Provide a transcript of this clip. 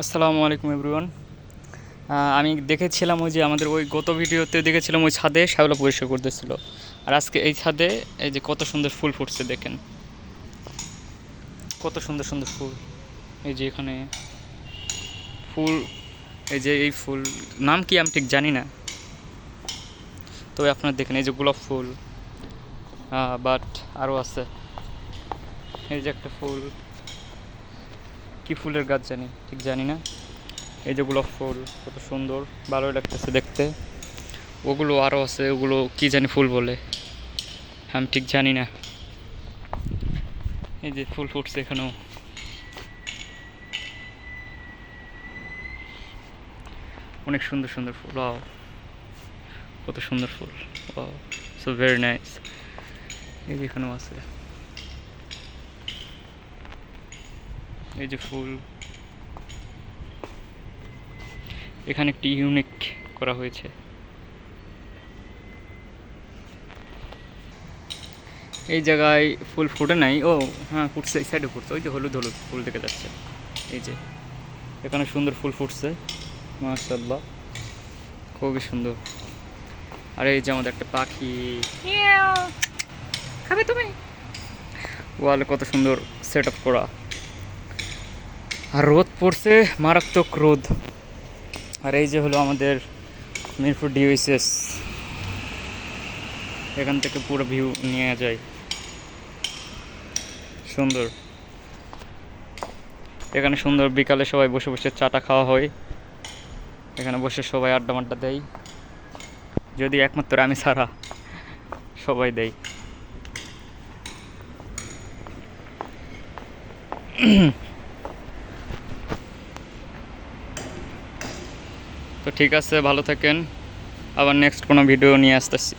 আসসালামু আলাইকুম এভরিওয়ান। আমি দেখেছিলাম ওই যে আমাদের ওই গত ভিডিওতে দেখেছিলাম ওই ছাদে শ্যাওলা পরিষ্কার করতেছিল, আর আজকে এই ছাদে এই যে কত সুন্দর ফুল ফুটছে দেখেন, কত সুন্দর সুন্দর ফুল। এই যে এখানে ফুল, এই যে এই ফুল নাম কি আমি ঠিক জানি না, তবে আপনারা দেখেন এই যে গোলাপ ফুল, বাট আরও আছে। এই যে একটা ফুল, কি ফুলের গাছ জানি ঠিক জানি না। এই যে গোলাপ ফুল কত সুন্দর, ভালোই লাগতেছে দেখতে। ওগুলো আরও আছে, ওগুলো কি জানি ফুল বলে, আমি ঠিক জানি না। এই যে ফুল ফুটছে এখানেও, অনেক সুন্দর সুন্দর ফুল। ওয়াও, কত সুন্দর ফুল। Wow, so very nice. এই যে এখানেও আছে, এই যে ফুল। এখানে একটি ইউনিক করা হয়েছে। এই জায়গায় ফুল ফুটে নাই, ও হ্যাঁ ফুটছে, এই সাইডে ফুটছে, ওই যে হলুদ হলুদ ফুল দেখা যাচ্ছে। এই যে এখানে সুন্দর ফুল ফুটছে, মাশাআল্লাহ, খুবই সুন্দর। আর এই যে আমাদের একটা পাখি, খাবে তুমি? ওয়ালে কত সুন্দর সেট আপ করা, আর রোদ পড়ছে, মারাত্মক রোদ। আর এই যে হলো আমাদের মিরপুর ডিওএইচএস, এখান থেকে পুরো ভিউ নিয়ে যায়, সুন্দর। এখানে সুন্দর বিকালে সবাই বসে বসে চাটা খাওয়া হয়, এখানে বসে সবাই আড্ডা মাড্ডা দেয়, যদি একমাত্র আমি ছাড়া সবাই দেয়। তো ঠিক আছে, ভালো থাকেন, আবার নেক্সট কোনো ভিডিও নিয়ে আসতেছি।